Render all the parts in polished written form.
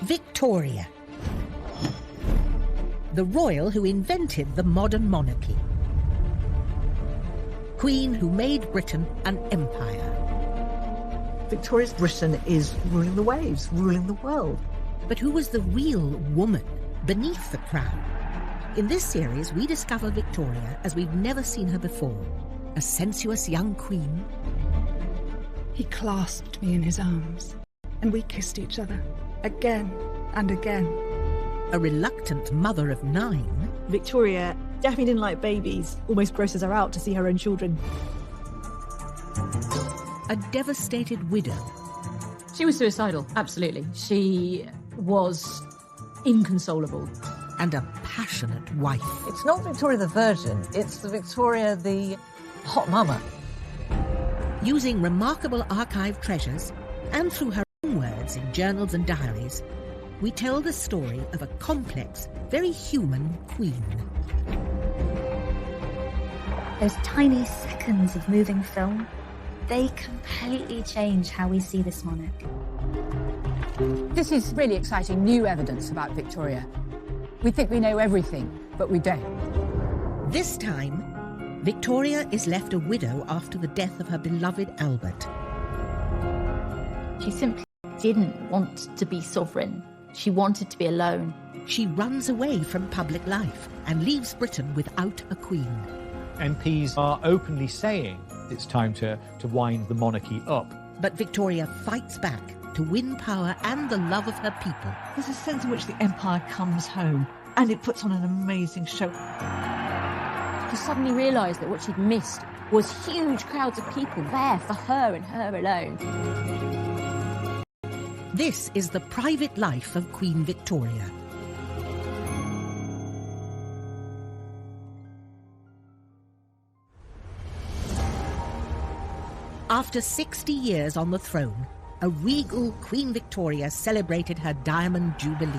Victoria, the royal who invented the modern monarchy. Queen who made Britain an empire. Victoria's Britain is ruling the waves, ruling the world. But who was the real woman beneath the crown? In this series, we discover Victoria as we've never seen her before. A sensuous young queen. He clasped me in his arms, and we kissed each other, again and again. A reluctant mother of 9. Victoria definitely didn't like babies, almost grosses her out to see her own children. A devastated widow. She was suicidal, absolutely. She was inconsolable. And a passionate wife. It's not Victoria the Virgin, it's the Victoria the hot mama. Using remarkable archive treasures, and through her own words in journals and diaries, we tell the story of a complex, very human queen. Those tiny seconds of moving film, they completely change how we see this monarch. This is really exciting new evidence about Victoria. We think we know everything, but we don't. This time, Victoria is left a widow after the death of her beloved Albert. She simply didn't want to be sovereign. She wanted to be alone. She runs away from public life and leaves Britain without a queen. MPs are openly saying it's time to wind the monarchy up. But Victoria fights back to win power and the love of her people. There's a sense in which the empire comes home, and it puts on an amazing show. She suddenly realised that what she'd missed was huge crowds of people there for her and her alone. This is the private life of Queen Victoria. After 60 years on the throne, a regal Queen Victoria celebrated her Diamond Jubilee.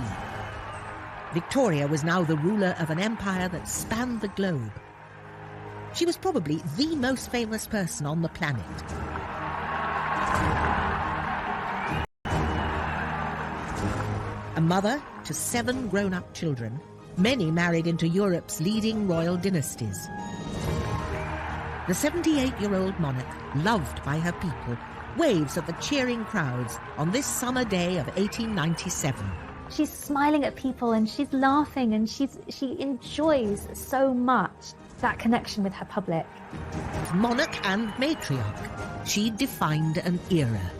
Victoria was now the ruler of an empire that spanned the globe. She was probably the most famous person on the planet. A mother to 7 grown-up children, many married into Europe's leading royal dynasties. The 78-year-old monarch, loved by her people, waves at the cheering crowds on this summer day of 1897. She's smiling at people and she's laughing and she enjoys so much that connection with her public. Monarch and matriarch, she defined an era.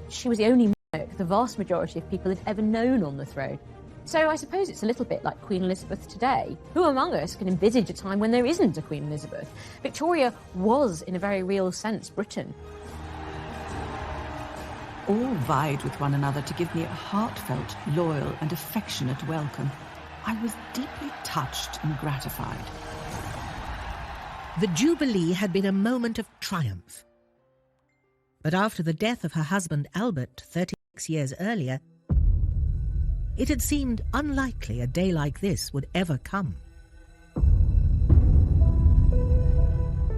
She was the only monarch the vast majority of people had ever known on the throne. So I suppose it's a little bit like Queen Elizabeth today. Who among us can envisage a time when there isn't a Queen Elizabeth? Victoria was, in a very real sense, Britain. All vied with one another to give me a heartfelt, loyal and affectionate welcome. I was deeply touched and gratified. The Jubilee had been a moment of triumph. But after the death of her husband Albert 36 years earlier, it had seemed unlikely a day like this would ever come.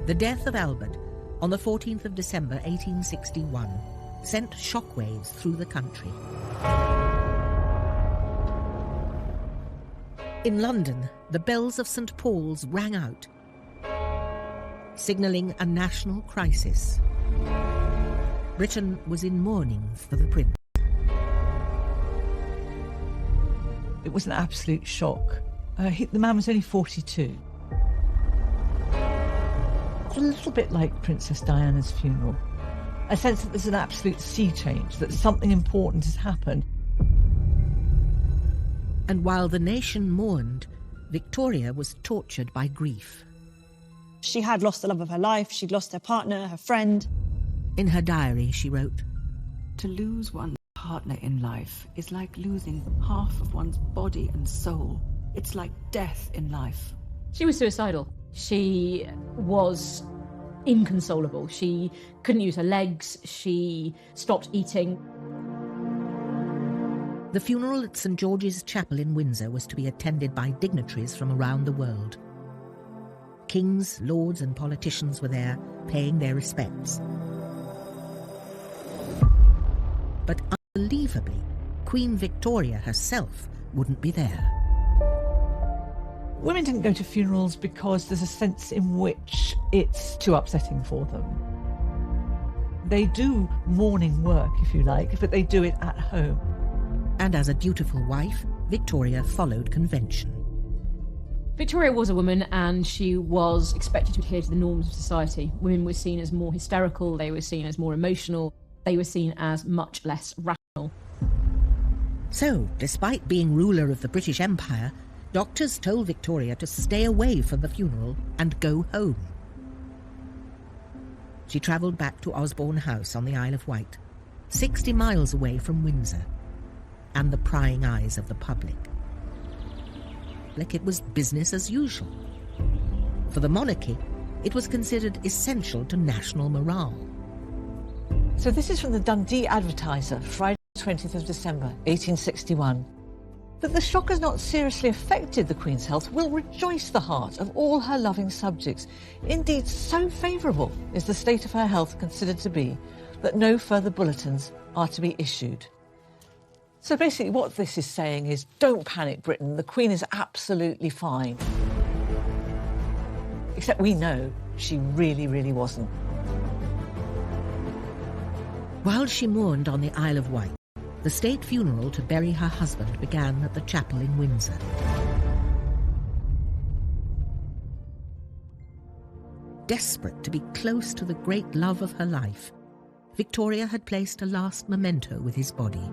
The death of Albert on the 14th of December 1861 sent shockwaves through the country. In London, the bells of St. Paul's rang out, signalling a national crisis. Britain was in mourning for the prince. It was an absolute shock. The man was only 42. It's a little bit like Princess Diana's funeral. A sense that there's an absolute sea change, that something important has happened. And while the nation mourned, Victoria was tortured by grief. She had lost the love of her life, she'd lost her partner, her friend. In her diary, she wrote, To lose one's partner in life is like losing half of one's body and soul. It's like death in life. She was suicidal. She was inconsolable. She couldn't use her legs. She stopped eating. The funeral at St. George's Chapel in Windsor was to be attended by dignitaries from around the world. Kings, lords and politicians were there, paying their respects. But unbelievably, Queen Victoria herself wouldn't be there. Women didn't go to funerals because there's a sense in which it's too upsetting for them. They do mourning work, if you like, but they do it at home. And as a dutiful wife, Victoria followed convention. Victoria was a woman and she was expected to adhere to the norms of society. Women were seen as more hysterical, they were seen as more emotional, they were seen as much less rational. So, despite being ruler of the British Empire, doctors told Victoria to stay away from the funeral and go home. She travelled back to Osborne House on the Isle of Wight, 60 miles away from Windsor, and the prying eyes of the public. Like it was business as usual. For the monarchy, it was considered essential to national morale. So this is from the Dundee Advertiser, Friday 20th of December, 1861. That the shock has not seriously affected the Queen's health will rejoice the heart of all her loving subjects. Indeed, so favourable is the state of her health considered to be that no further bulletins are to be issued. So basically what this is saying is, don't panic, Britain, the Queen is absolutely fine. Except we know she really, really wasn't. While she mourned on the Isle of Wight, the state funeral to bury her husband began at the chapel in Windsor. Desperate to be close to the great love of her life, Victoria had placed a last memento with his body.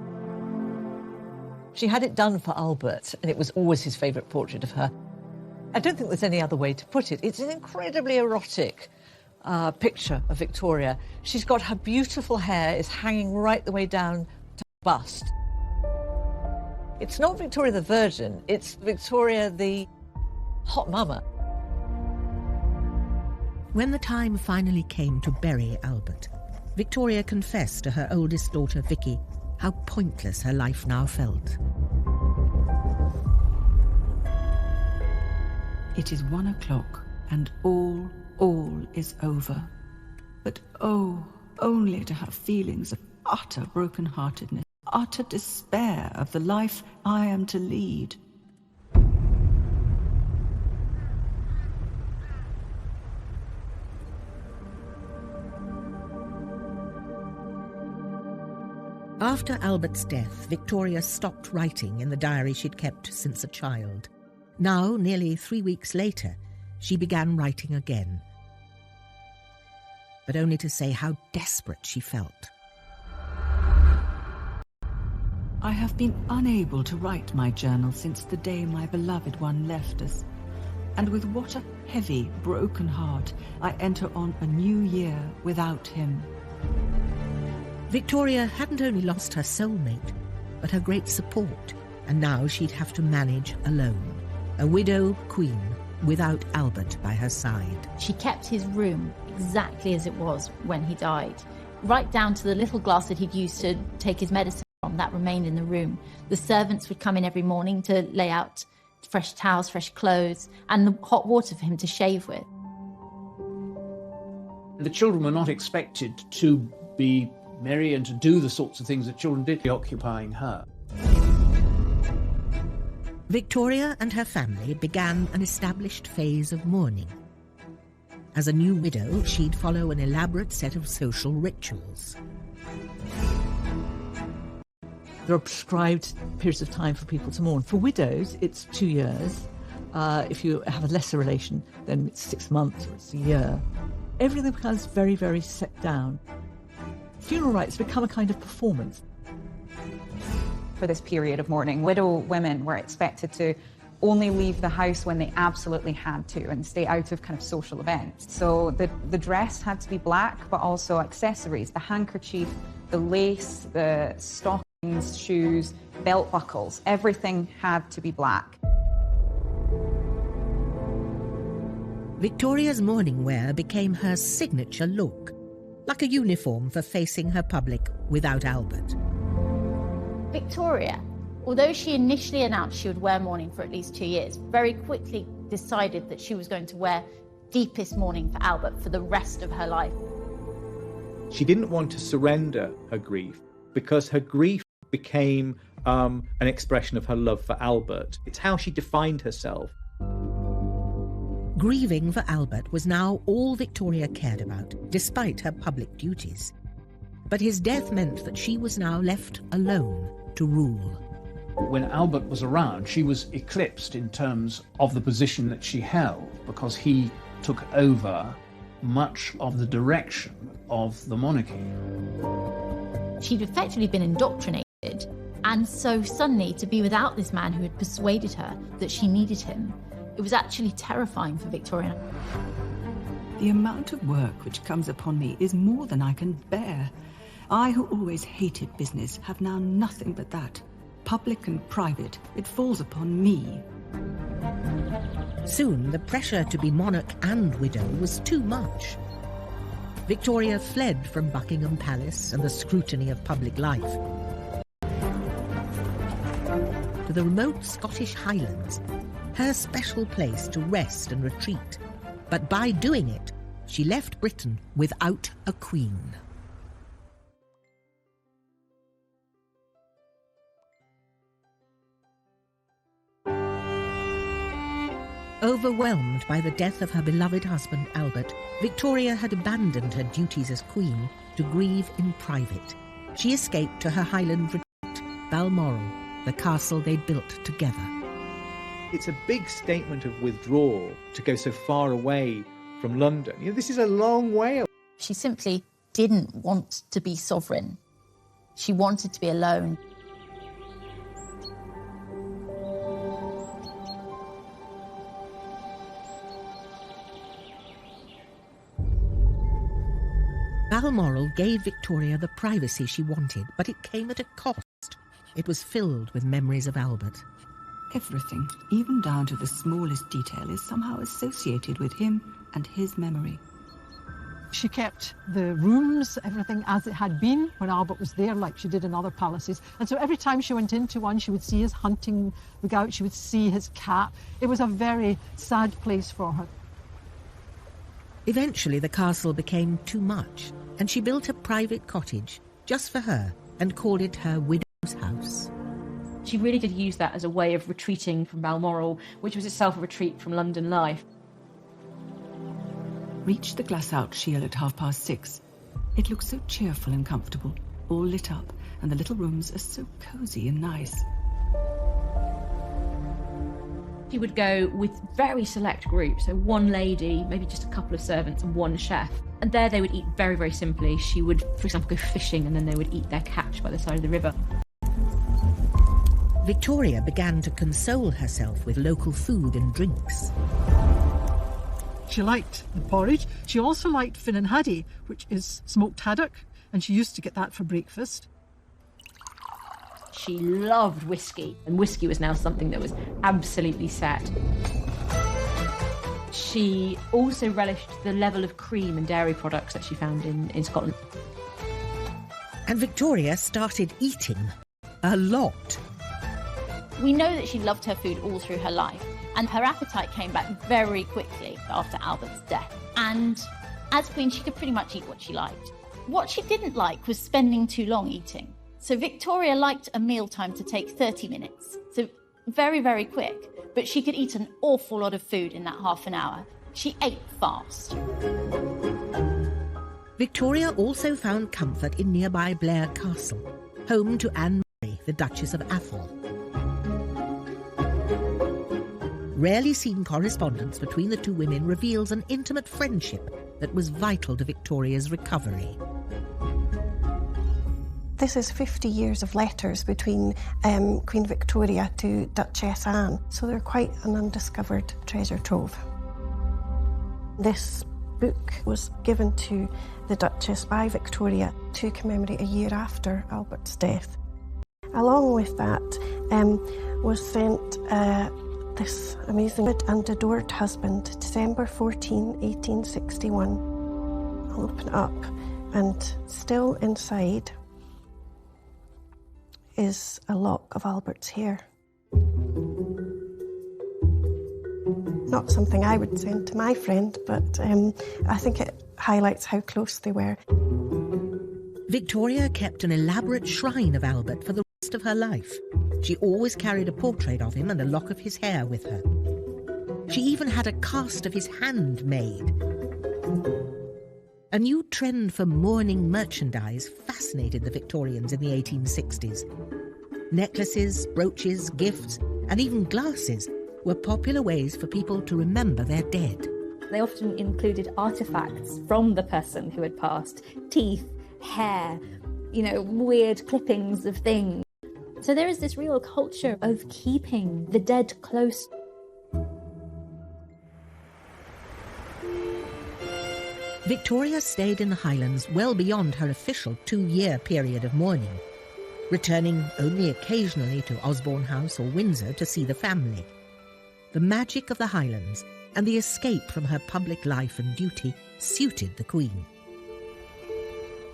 She had it done for Albert, and it was always his favourite portrait of her. I don't think there's any other way to put it. It's an incredibly erotic picture of Victoria. She's got her beautiful hair is hanging right the way down to her bust. It's not Victoria the Virgin, it's Victoria the hot mama. When the time finally came to bury Albert, Victoria confessed to her oldest daughter, Vicky, how pointless her life now felt. It is 1 o'clock, and all is over. But oh, only to have feelings of utter broken-heartedness, utter despair of the life I am to lead. After Albert's death, Victoria stopped writing in the diary she'd kept since a child. Now, nearly 3 weeks later, she began writing again, but only to say how desperate she felt. I have been unable to write my journal since the day my beloved one left us, and with what a heavy, broken heart I enter on a new year without him. Victoria hadn't only lost her soulmate, but her great support, and now she'd have to manage alone, a widow queen without Albert by her side. She kept his room exactly as it was when he died, right down to the little glass that he'd used to take his medicine from. That remained in the room. The servants would come in every morning to lay out fresh towels, fresh clothes, and the hot water for him to shave with. The children were not expected to be merry and to do the sorts of things that children did, occupying her. Victoria and her family began an established phase of mourning. As a new widow, she'd follow an elaborate set of social rituals. There are prescribed periods of time for people to mourn. For widows, it's 2 years. If you have a lesser relation, then it's 6 months or it's a year. Everything becomes very, very set down. Funeral rites become a kind of performance. For this period of mourning, widow women were expected to only leave the house when they absolutely had to and stay out of kind of social events. So the dress had to be black, but also accessories, the handkerchief, the lace, the stockings, shoes, belt buckles, everything had to be black. Victoria's mourning wear became her signature look, like a uniform for facing her public without Albert. Victoria, although she initially announced she would wear mourning for at least 2 years, very quickly decided that she was going to wear deepest mourning for Albert for the rest of her life. She didn't want to surrender her grief because her grief became an expression of her love for Albert. It's how she defined herself. Grieving for Albert was now all Victoria cared about, despite her public duties. But his death meant that she was now left alone to rule. When Albert was around, she was eclipsed in terms of the position that she held, because he took over much of the direction of the monarchy. She'd effectively been indoctrinated, and so suddenly to be without this man who had persuaded her that she needed him, it was actually terrifying for Victoria. The amount of work which comes upon me is more than I can bear. I, who always hated business, have now nothing but that. Public and private, it falls upon me. Soon, the pressure to be monarch and widow was too much. Victoria fled from Buckingham Palace and the scrutiny of public life to the remote Scottish Highlands, her special place to rest and retreat. But by doing it, she left Britain without a queen. Overwhelmed by the death of her beloved husband Albert, Victoria had abandoned her duties as queen to grieve in private. She escaped to her Highland retreat, Balmoral, the castle they'd built together. It's a big statement of withdrawal to go so far away from London. You know, this is a long way. She simply didn't want to be sovereign. She wanted to be alone. Balmoral gave Victoria the privacy she wanted, but it came at a cost. It was filled with memories of Albert. Everything, even down to the smallest detail, is somehow associated with him and his memory. She kept the rooms, everything as it had been when Albert was there, like she did in other palaces. And so every time she went into one, she would see his hunting rig out, she would see his cap. It was a very sad place for her. Eventually, the castle became too much, and she built a private cottage just for her and called it her widow's house. She really did use that as a way of retreating from Balmoral, which was itself a retreat from London life. Reached the glass-out shield at 6:30. It looked so cheerful and comfortable, all lit up, and the little rooms are so cosy and nice. She would go with very select groups, so one lady, maybe just a couple of servants and one chef. And there they would eat very, very simply. She would, for example, go fishing and then they would eat their catch by the side of the river. Victoria began to console herself with local food and drinks. She liked the porridge. She also liked Finnan Haddie, which is smoked haddock, and she used to get that for breakfast. She loved whiskey, and whiskey was now something that was absolutely set. She also relished the level of cream and dairy products that she found in Scotland. And Victoria started eating a lot. We know that she loved her food all through her life, and her appetite came back very quickly after Albert's death. And as queen, she could pretty much eat what she liked. What she didn't like was spending too long eating. So Victoria liked a mealtime to take 30 minutes, so very, very quick, but she could eat an awful lot of food in that half an hour. She ate fast. Victoria also found comfort in nearby Blair Castle, home to Anne Murray, the Duchess of Atholl. Rarely seen correspondence between the two women reveals an intimate friendship that was vital to Victoria's recovery. This is 50 years of letters between Queen Victoria to Duchess Anne, so they're quite an undiscovered treasure trove. This book was given to the Duchess by Victoria to commemorate a year after Albert's death. Along with that was sent this amazing and adored husband, December 14, 1861. I'll open it up, and still inside is a lock of Albert's hair. Not something I would send to my friend, but I think it highlights how close they were. Victoria kept an elaborate shrine of Albert for the rest of her life. She always carried a portrait of him and a lock of his hair with her. She even had a cast of his hand made. A new trend for mourning merchandise fascinated the Victorians in the 1860s. Necklaces, brooches, gifts, and even glasses were popular ways for people to remember their dead. They often included artifacts from the person who had passed, teeth, hair, weird clippings of things. So there is this real culture of keeping the dead close. Victoria stayed in the Highlands well beyond her official 2-year period of mourning, returning only occasionally to Osborne House or Windsor to see the family. The magic of the Highlands and the escape from her public life and duty suited the Queen.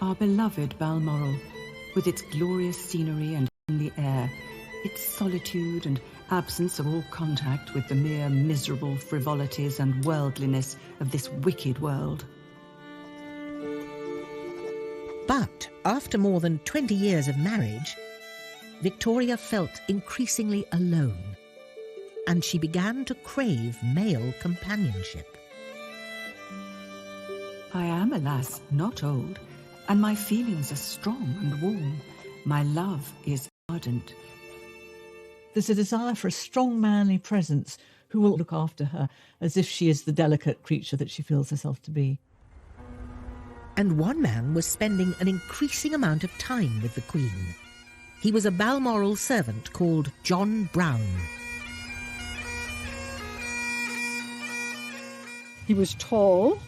Our beloved Balmoral, with its glorious scenery and the air, its solitude and absence of all contact with the mere miserable frivolities and worldliness of this wicked world. But after more than 20 years of marriage, Victoria felt increasingly alone, and she began to crave male companionship. I am, alas, not old, and my feelings are strong and warm. My love is ardent. There's a desire for a strong manly presence who will look after her as if she is the delicate creature that she feels herself to be. And one man was spending an increasing amount of time with the Queen. He was a Balmoral servant called John Brown. He was tall,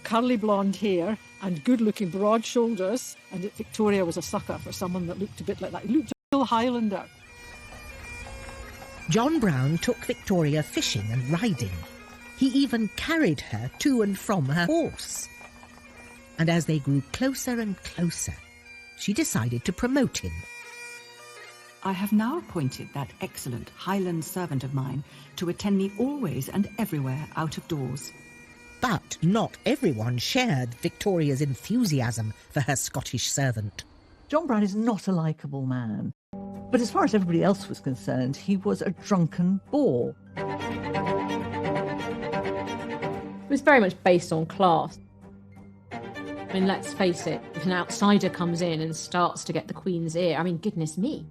curly blonde hair, and good-looking broad shoulders, and Victoria was a sucker for someone that looked a bit like that. He looked a real Highlander. John Brown took Victoria fishing and riding. He even carried her to and from her horse. And as they grew closer and closer, she decided to promote him. I have now appointed that excellent Highland servant of mine to attend me always and everywhere out of doors. But not everyone shared Victoria's enthusiasm for her Scottish servant. John Brown is not a likeable man, but as far as everybody else was concerned, he was a drunken bore. It was very much based on class. I mean, let's face it, if an outsider comes in and starts to get the Queen's ear, I mean, goodness me.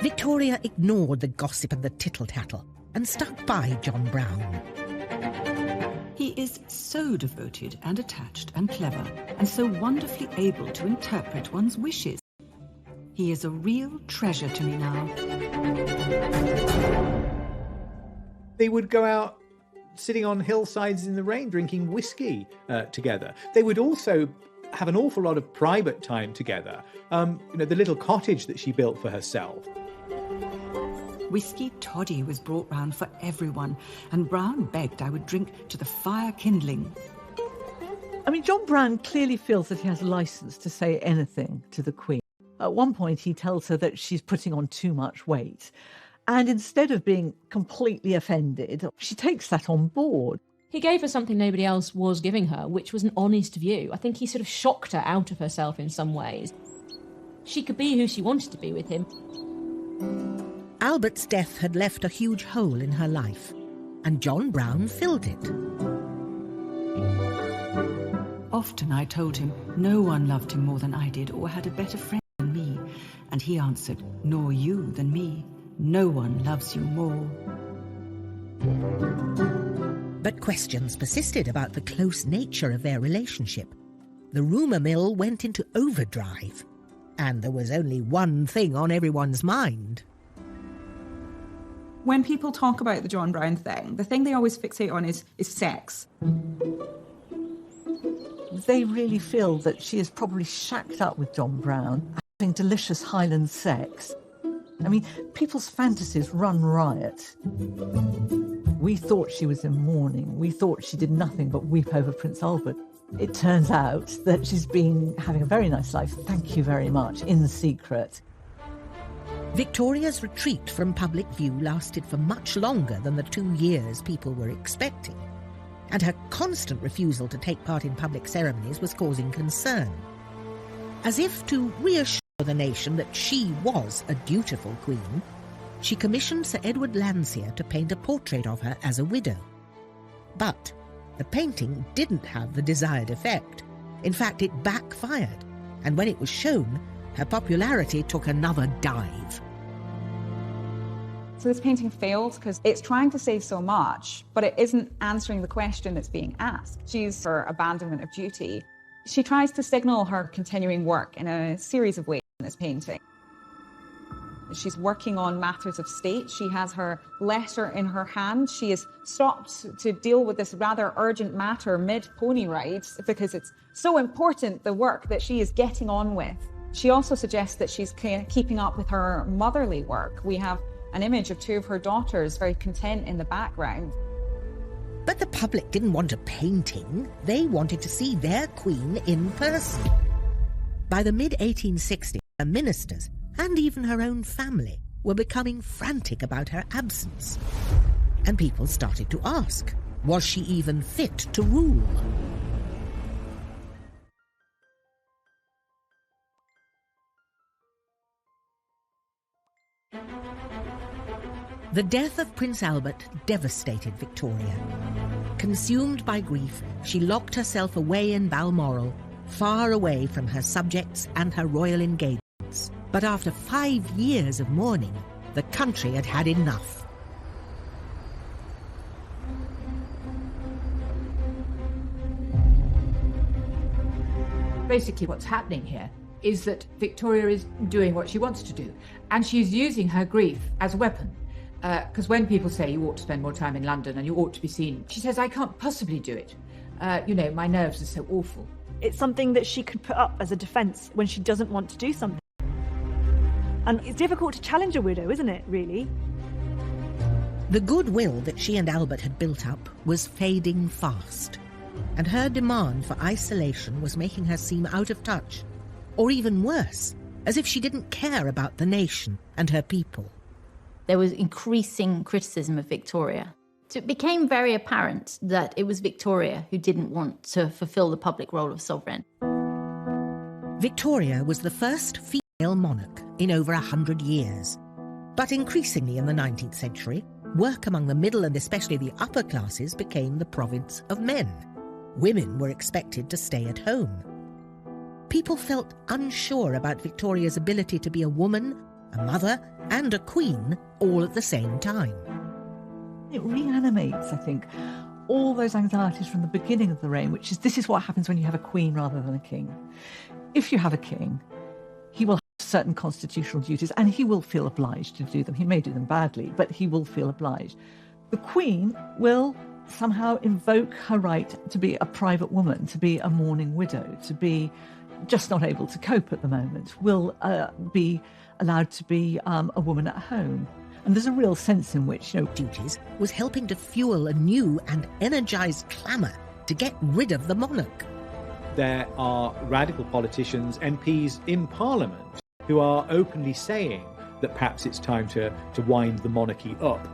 Victoria ignored the gossip and the tittle-tattle and stuck by John Brown. He is so devoted and attached and clever, and so wonderfully able to interpret one's wishes. He is a real treasure to me now. They would go out sitting on hillsides in the rain, drinking whiskey together. They would also have an awful lot of private time together. The little cottage that she built for herself. Whiskey toddy was brought round for everyone, and Brown begged I would drink to the fire kindling. I mean, John Brown clearly feels that he has license to say anything to the Queen. At one point, he tells her that she's putting on too much weight. And instead of being completely offended, she takes that on board. He gave her something nobody else was giving her, which was an honest view. I think he sort of shocked her out of herself in some ways. She could be who she wanted to be with him. Albert's death had left a huge hole in her life, and John Brown filled it. Often I told him no one loved him more than I did or had a better friend than me, and he answered, nor you than me. No one loves you more. But questions persisted about the close nature of their relationship. The rumour mill went into overdrive, and there was only one thing on everyone's mind. When people talk about the John Brown thing, the thing they always fixate on is sex. They really feel that she is probably shacked up with John Brown, having delicious Highland sex. I mean, people's fantasies run riot. We thought she was in mourning. We thought she did nothing but weep over Prince Albert. It turns out that she's been having a very nice life, thank you very much, in secret. Victoria's retreat from public view lasted for much longer than the 2 years people were expecting, and her constant refusal to take part in public ceremonies was causing concern. As if to reassure for the nation that she was a dutiful queen, she commissioned Sir Edward Landseer to paint a portrait of her as a widow. But the painting didn't have the desired effect. In fact, it backfired, and when it was shown, her popularity took another dive. So this painting failed because it's trying to say so much, but it isn't answering the question that's being asked. She's for abandonment of duty. She tries to signal her continuing work in a series of ways in this painting. She's working on matters of state. She has her letter in her hand. She has stopped to deal with this rather urgent matter mid-pony rides because it's so important, the work that she is getting on with. She also suggests that she's keeping up with her motherly work. We have an image of two of her daughters very content in the background. But the public didn't want a painting. They wanted to see their queen in person. By the mid-1860s, her ministers and even her own family were becoming frantic about her absence. And people started to ask, was she even fit to rule? The death of Prince Albert devastated Victoria. Consumed by grief, she locked herself away in Balmoral, far away from her subjects and her royal engagements. But after 5 years of mourning, the country had had enough. Basically what's happening here is that Victoria is doing what she wants to do, and she's using her grief as a weapon. Because when people say you ought to spend more time in London and you ought to be seen, she says, I can't possibly do it. My nerves are so awful. It's something that she could put up as a defence when she doesn't want to do something. And it's difficult to challenge a widow, isn't it, really? The goodwill that she and Albert had built up was fading fast, and her demand for isolation was making her seem out of touch, or even worse, as if she didn't care about the nation and her people. There was increasing criticism of Victoria. So it became very apparent that it was Victoria who didn't want to fulfill the public role of sovereign. Victoria was the first female monarch in over 100 years. But increasingly in the 19th century, work among the middle and especially the upper classes became the province of men. Women were expected to stay at home. People felt unsure about Victoria's ability to be a woman, a mother, and a queen all at the same time. It reanimates, I think, all those anxieties from the beginning of the reign, which is this is what happens when you have a queen rather than a king. If you have a king, he will have certain constitutional duties and he will feel obliged to do them. He may do them badly, but he will feel obliged. The queen will somehow invoke her right to be a private woman, to be a mourning widow, to be just not able to cope at the moment, will be allowed to be a woman at home. And there's a real sense in which, duties was helping to fuel a new and energised clamour to get rid of the monarch. There are radical politicians, MPs in Parliament, who are openly saying that perhaps it's time to wind the monarchy up.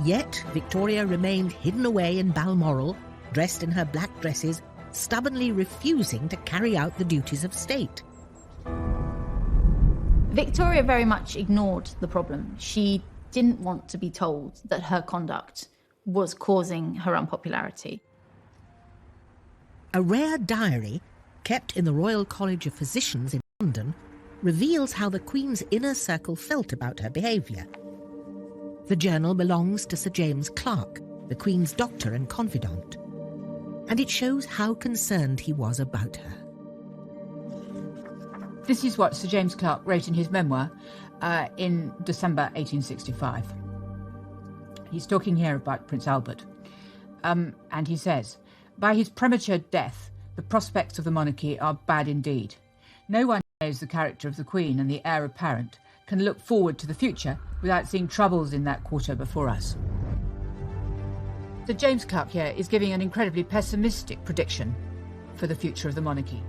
Yet Victoria remained hidden away in Balmoral, dressed in her black dresses, stubbornly refusing to carry out the duties of state. Victoria very much ignored the problem. She didn't want to be told that her conduct was causing her unpopularity. A rare diary, kept in the Royal College of Physicians in London, reveals how the Queen's inner circle felt about her behaviour. The journal belongs to Sir James Clark, the Queen's doctor and confidant, and it shows how concerned he was about her. This is what Sir James Clark wrote in his memoir in December 1865. He's talking here about Prince Albert. And he says, by his premature death, the prospects of the monarchy are bad indeed. No one who knows the character of the Queen and the heir apparent can look forward to the future without seeing troubles in that quarter before us. Sir James Clark here is giving an incredibly pessimistic prediction for the future of the monarchy.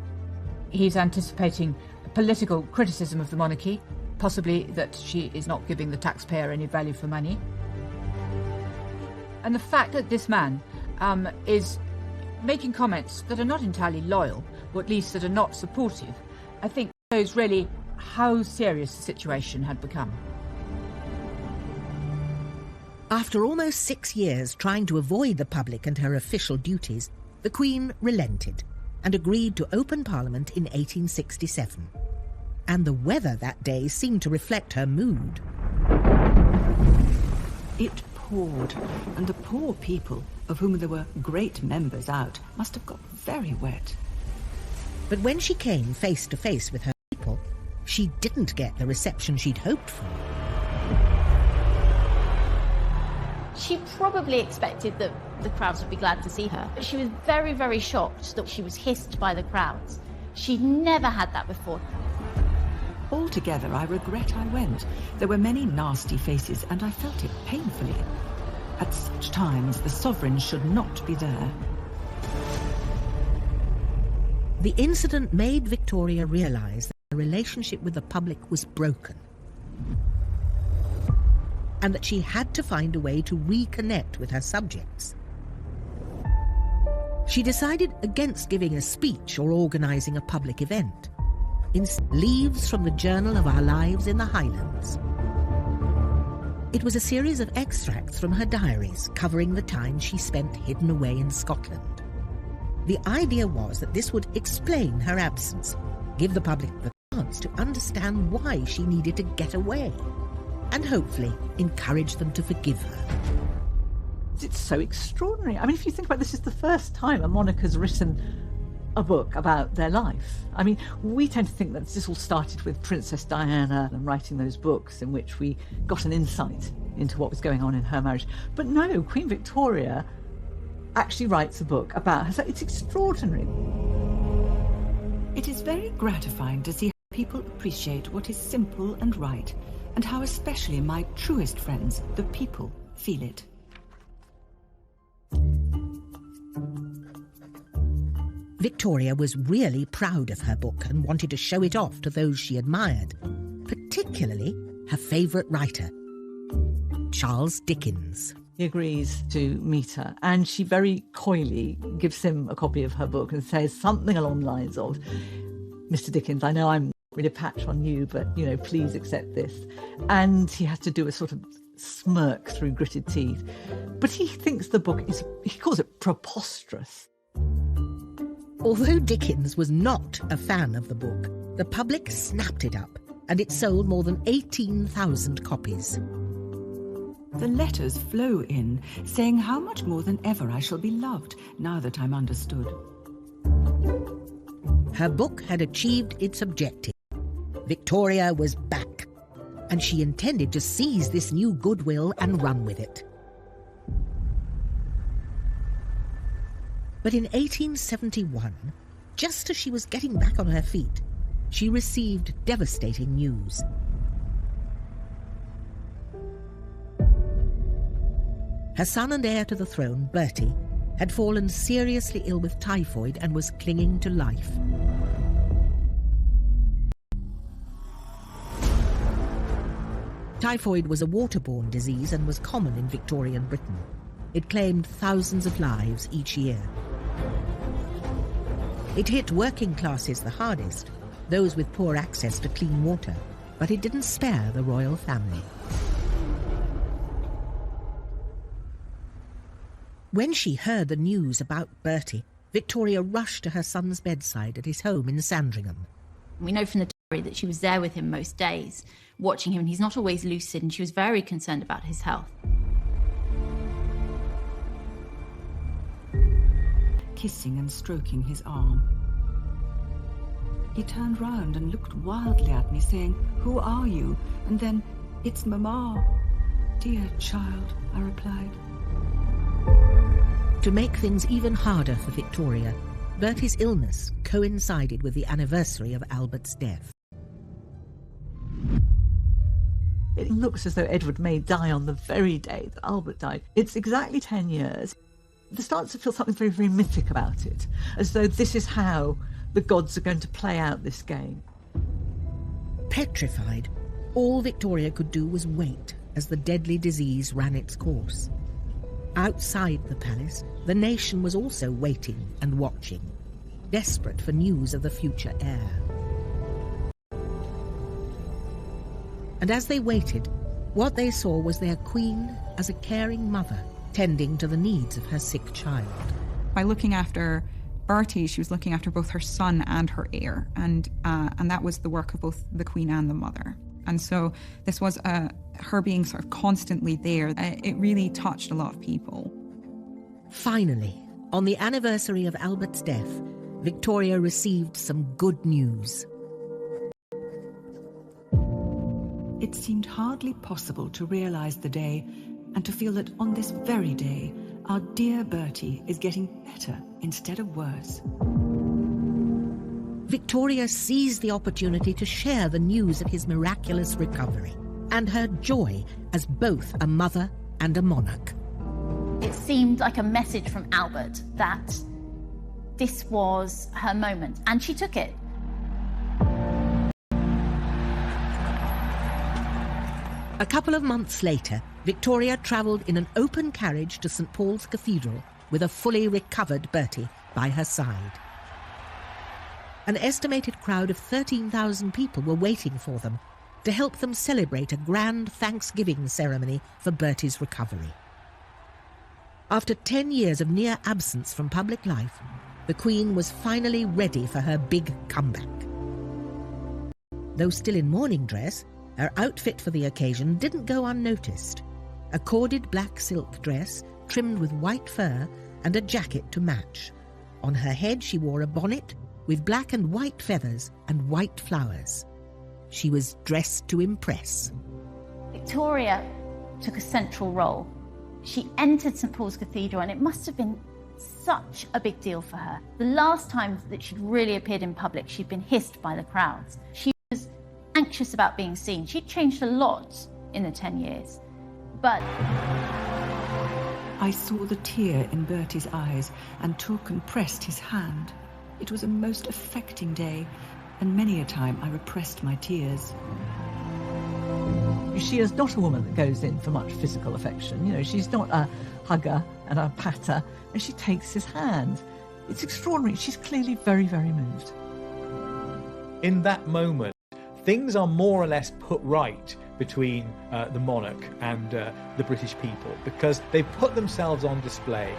He's anticipating political criticism of the monarchy, possibly that she is not giving the taxpayer any value for money. And the fact that this man is making comments that are not entirely loyal, or at least that are not supportive, I think Shows really how serious the situation had become. After almost 6 years trying to avoid the public and her official duties, the Queen relented and agreed to open Parliament in 1867. And the weather that day seemed to reflect her mood. It poured, and the poor people, of whom there were great numbers out, must have got very wet. But when she came face to face with her people, she didn't get the reception she'd hoped for. She probably expected that the crowds would be glad to see her, but she was very, very shocked that she was hissed by the crowds. She'd never had that before. Altogether, I regret I went. There were many nasty faces, and I felt it painfully. At such times, the sovereign should not be there. The incident made Victoria realise that her relationship with the public was broken, and that she had to find a way to reconnect with her subjects. She decided against giving a speech or organising a public event. Instead, leaves from the Journal of Our Lives in the Highlands. It was a series of extracts from her diaries covering the time she spent hidden away in Scotland. The idea was that this would explain her absence, give the public the chance to understand why she needed to get away, and hopefully encourage them to forgive her. It's so extraordinary. I mean, if you think about it, this is the first time a monarch has written a book about their life. I mean, we tend to think that this all started with Princess Diana and writing those books in which we got an insight into what was going on in her marriage. But no, Queen Victoria actually writes a book about her. So it's extraordinary. It is very gratifying to see how people appreciate what is simple and right, and how especially my truest friends, the people, feel it. Victoria was really proud of her book and wanted to show it off to those she admired, particularly her favourite writer, Charles Dickens. He agrees to meet her, and she very coyly gives him a copy of her book and says something along the lines of, "Mr. Dickens, I know I'm not really a patch on you, but, please accept this." And he has to do a sort of smirk through gritted teeth. But he thinks the book is, he calls it preposterous. Although Dickens was not a fan of the book, the public snapped it up, and it sold more than 18,000 copies. The letters flow in, saying how much more than ever I shall be loved, now that I'm understood. Her book had achieved its objective. Victoria was back, and she intended to seize this new goodwill and run with it. But in 1871, just as she was getting back on her feet, she received devastating news. Her son and heir to the throne, Bertie, had fallen seriously ill with typhoid and was clinging to life. Typhoid was a waterborne disease and was common in Victorian Britain. It claimed thousands of lives each year. It hit working classes the hardest, those with poor access to clean water, but it didn't spare the royal family. When she heard the news about Bertie, Victoria rushed to her son's bedside at his home in Sandringham. We know from the diary that she was there with him most days, watching him, and he's not always lucid, and she was very concerned about his health. Kissing and stroking his arm. He turned round and looked wildly at me, saying, "Who are you?" And then, "It's Mamma." "Dear child," I replied. To make things even harder for Victoria, Bertie's illness coincided with the anniversary of Albert's death. It looks as though Edward may die on the very day that Albert died. It's exactly 10 years. There starts to feel something very, very mythic about it, as though this is how the gods are going to play out this game. Petrified, all Victoria could do was wait as the deadly disease ran its course. Outside the palace, the nation was also waiting and watching, desperate for news of the future heir. And as they waited, what they saw was their queen as a caring mother, tending to the needs of her sick child. By looking after Bertie, she was looking after both her son and her heir, and that was the work of both the Queen and the mother. And so this was her being sort of constantly there. It really touched a lot of people. Finally, on the anniversary of Albert's death, Victoria received some good news. It seemed hardly possible to realise the day and to feel that on this very day, our dear Bertie is getting better instead of worse. Victoria seized the opportunity to share the news of his miraculous recovery and her joy as both a mother and a monarch. It seemed like a message from Albert that this was her moment, and she took it. A couple of months later, Victoria travelled in an open carriage to St Paul's Cathedral with a fully recovered Bertie by her side. An estimated crowd of 13,000 people were waiting for them to help them celebrate a grand Thanksgiving ceremony for Bertie's recovery. After 10 years of near absence from public life, the Queen was finally ready for her big comeback. Though still in mourning dress, her outfit for the occasion didn't go unnoticed. A corded black silk dress trimmed with white fur and a jacket to match. On her head she wore a bonnet with black and white feathers and white flowers. She was dressed to impress. Victoria took a central role. She entered St Paul's Cathedral, and it must have been such a big deal for her. The last time that she'd really appeared in public, she'd been hissed by the crowds. She was anxious about being seen. She'd changed a lot in the 10 years, but... I saw the tear in Bertie's eyes and took and pressed his hand. It was a most affecting day, and many a time I repressed my tears. She is not a woman that goes in for much physical affection. You know, she's not a hugger and a patter, and she takes his hand. It's extraordinary. She's clearly very, very moved. In that moment, things are more or less put right between the monarch and the British people, because they put themselves on display.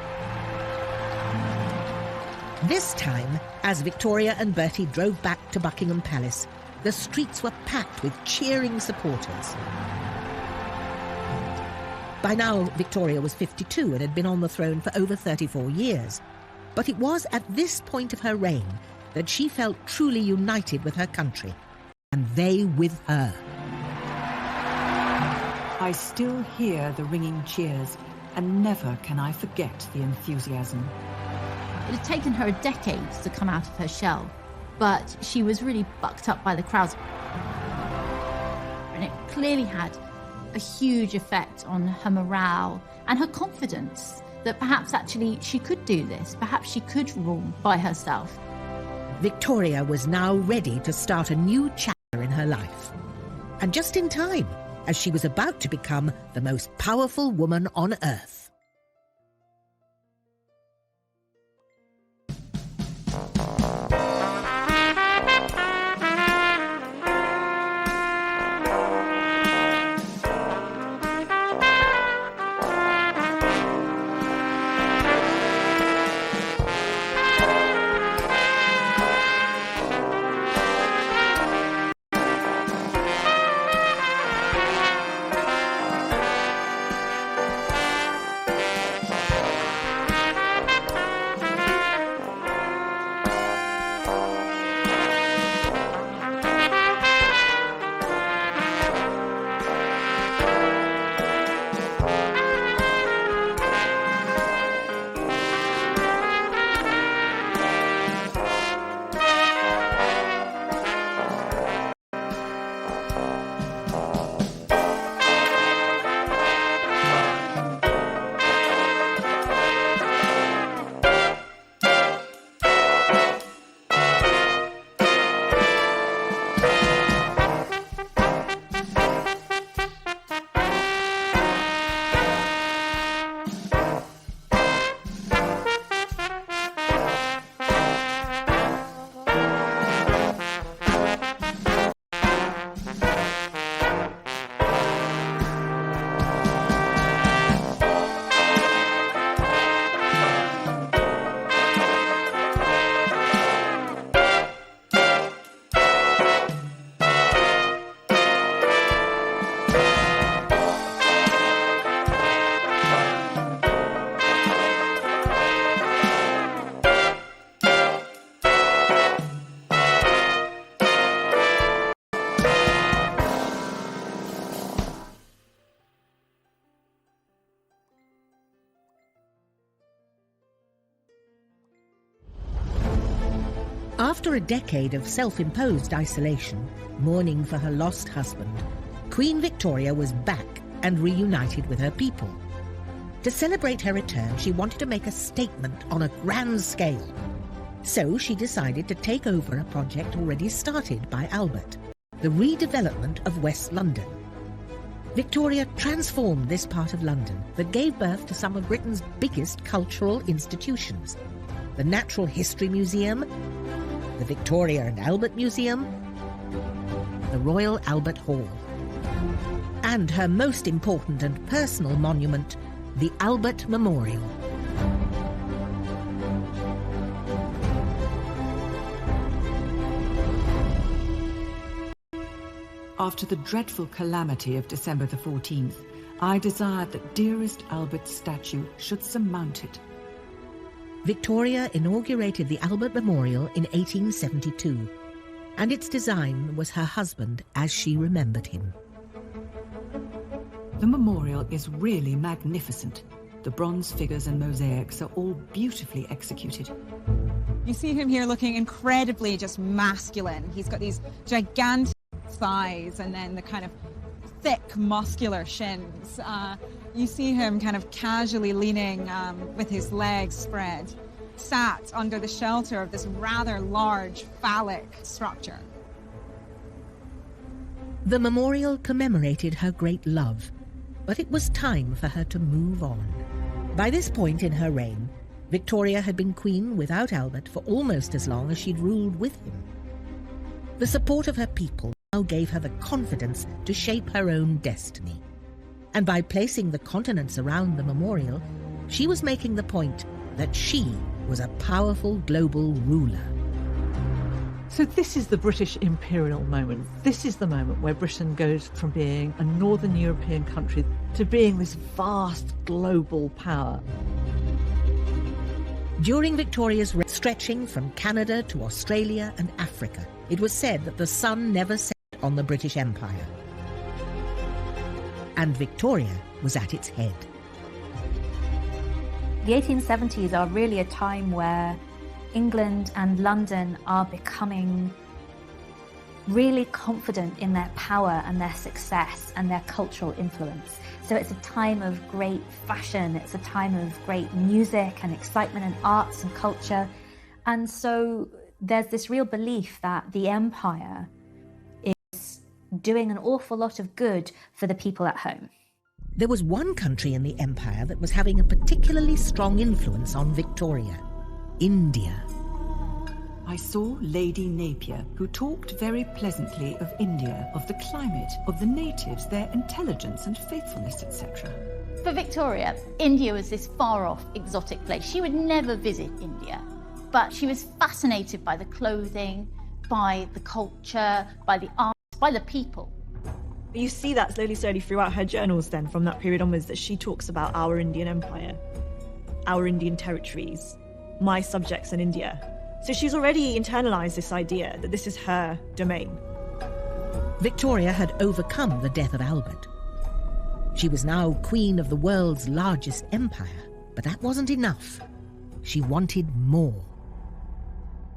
This time, as Victoria and Bertie drove back to Buckingham Palace, the streets were packed with cheering supporters. By now, Victoria was 52 and had been on the throne for over 34 years. But it was at this point of her reign that she felt truly united with her country, and they with her. I still hear the ringing cheers, and never can I forget the enthusiasm. It had taken her a decade to come out of her shell, but she was really bucked up by the crowds. And it clearly had a huge effect on her morale and her confidence that perhaps actually she could do this. Perhaps she could rule by herself. Victoria was now ready to start a new chapter in her life. And just in time, as she was about to become the most powerful woman on earth. After a decade of self-imposed isolation, mourning for her lost husband, Queen Victoria was back and reunited with her people. To celebrate her return, she wanted to make a statement on a grand scale. So she decided to take over a project already started by Albert, the redevelopment of West London. Victoria transformed this part of London that gave birth to some of Britain's biggest cultural institutions: the Natural History Museum, the Victoria and Albert Museum, the Royal Albert Hall, and her most important and personal monument, the Albert Memorial. After the dreadful calamity of December the 14th, I desired that dearest Albert's statue should surmount it. Victoria inaugurated the Albert Memorial in 1872, and its design was her husband as she remembered him. The memorial is really magnificent. The bronze figures and mosaics are all beautifully executed. You see him here looking incredibly just masculine. He's got these gigantic thighs and then the kind of thick muscular shins. You see him kind of casually leaning with his legs spread, sat under the shelter of this rather large phallic structure. The memorial commemorated her great love, but it was time for her to move on. By this point in her reign, Victoria had been queen without Albert for almost as long as she'd ruled with him. The support of her people now gave her the confidence to shape her own destiny. And by placing the continents around the memorial, she was making the point that she was a powerful global ruler. So this is the British imperial moment. This is the moment where Britain goes from being a northern European country to being this vast global power. During Victoria's reign, stretching from Canada to Australia and Africa, it was said that the sun never set on the British Empire. And Victoria was at its head. The 1870s are really a time where England and London are becoming really confident in their power and their success and their cultural influence. So it's a time of great fashion, it's a time of great music and excitement and arts and culture. And so there's this real belief that the empire is doing an awful lot of good for the people at home. There was one country in the empire that was having a particularly strong influence on Victoria: India. I saw Lady Napier, who talked very pleasantly of India, of the climate, of the natives, their intelligence and faithfulness, etc. For Victoria, India was this far-off, exotic place. She would never visit India, but she was fascinated by the clothing, by the culture, by the art, by the people. You see that slowly throughout her journals then, from that period onwards, that she talks about our Indian empire, our Indian territories, my subjects in India. So she's already internalized this idea that this is her domain. Victoria had overcome the death of Albert. She was now queen of the world's largest empire, but that wasn't enough. She wanted more.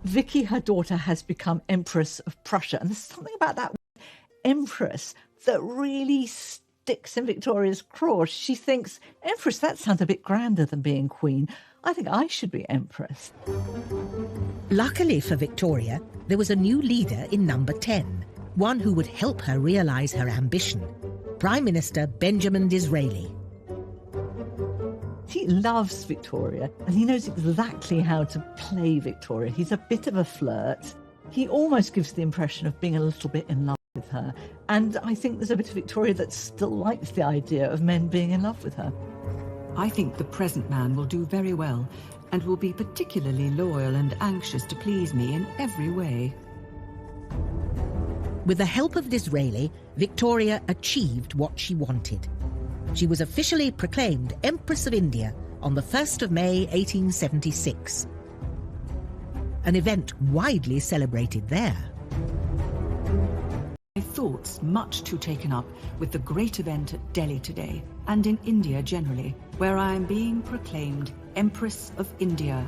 Vicky, her daughter, has become Empress of Prussia, and there's something about that Empress that really sticks in Victoria's craw. She thinks, Empress, that sounds a bit grander than being queen. I think I should be Empress. Luckily for Victoria, there was a new leader in number 10, one who would help her realise her ambition: Prime Minister Benjamin Disraeli. He loves Victoria, and he knows exactly how to play Victoria. He's a bit of a flirt. He almost gives the impression of being a little bit in love with her. And I think there's a bit of Victoria that still likes the idea of men being in love with her. I think the present man will do very well and will be particularly loyal and anxious to please me in every way. With the help of Disraeli, Victoria achieved what she wanted. She was officially proclaimed Empress of India on the 1st of May 1876. An event widely celebrated there. My thoughts much too taken up with the great event at Delhi today, and in India generally, where I am being proclaimed Empress of India.